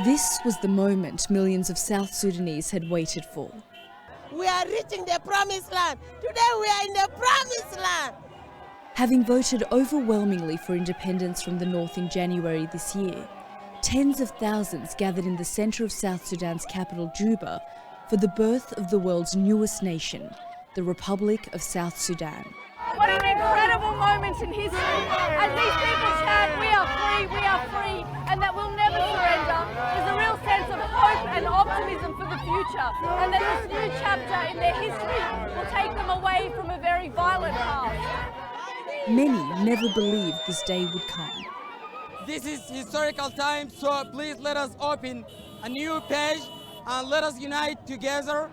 This was the moment millions of South Sudanese had waited for. We are reaching the promised land. Today we are in the promised land. Having voted overwhelmingly for independence from the North in January this year, tens of thousands gathered in the centre of South Sudan's capital, Juba, for the birth of the world's newest nation, the Republic of South Sudan. What an incredible moment in history. As these people chant, we are free, and that we'll never surrender. There's a real sense of hope and optimism for the future, and that this new chapter in their history will take them away from a very violent past. Many never believed this day would come. This is historical time, so please let us open a new page and let us unite together.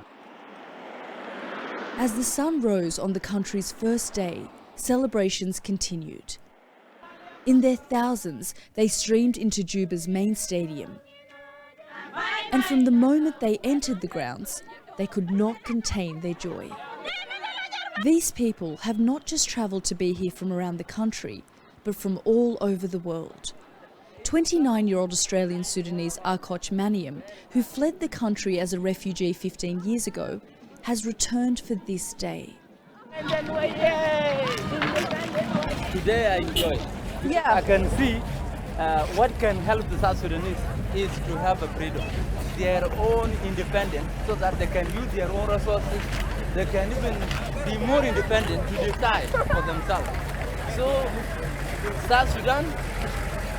As the sun rose on the country's first day, celebrations continued. In their thousands, they streamed into Juba's main stadium. And from the moment they entered the grounds, they could not contain their joy. These people have not just travelled to be here from around the country, but from all over the world. 29-year-old Australian Sudanese Arkoch Maniam, who fled the country as a refugee 15 years ago, has returned for this day. Today I enjoy. Yeah. I can see what can help the South Sudanese is to have a freedom, their own independence, so that they can use their own resources. They can even be more independent to decide for themselves. So South Sudan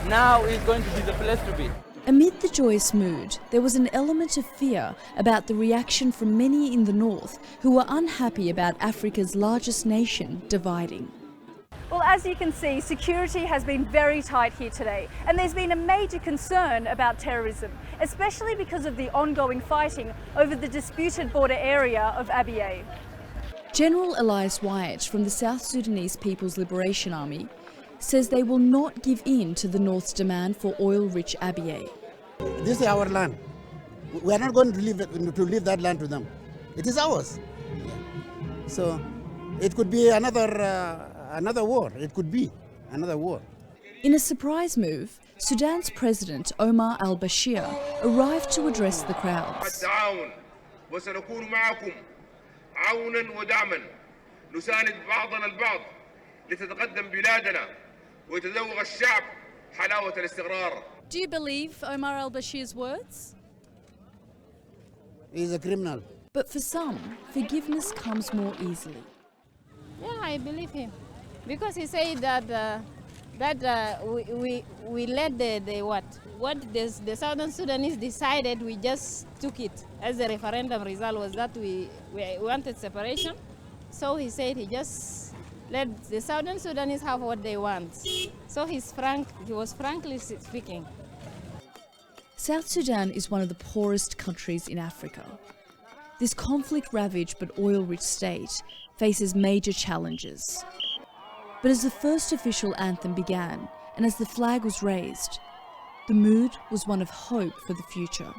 now is going to be the place to be. Amid the joyous mood, there was an element of fear about the reaction from many in the north who were unhappy about Africa's largest nation dividing. Well, as you can see, security has been very tight here today, and there's been a major concern about terrorism, especially because of the ongoing fighting over the disputed border area of Abyei. General Elias Wyatt from the South Sudanese People's Liberation Army says they will not give in to the North's demand for oil-rich Abyei. This is our land. We are not going to leave that land to them. It is ours. So it could be another war. It could be another war. In a surprise move, Sudan's President Omar al-Bashir arrived to address the crowds. Do you believe Omar al-Bashir's words? He is a criminal. But for some, forgiveness comes more easily. Yeah, I believe him, because he said that we let the Southern Sudanese decided. We just took it as a referendum result was that we wanted separation. So he said he just let the Southern Sudanese have what they want. So he was frankly speaking. South Sudan is one of the poorest countries in Africa. This conflict-ravaged but oil-rich state faces major challenges. But as the first official anthem began and as the flag was raised, the mood was one of hope for the future.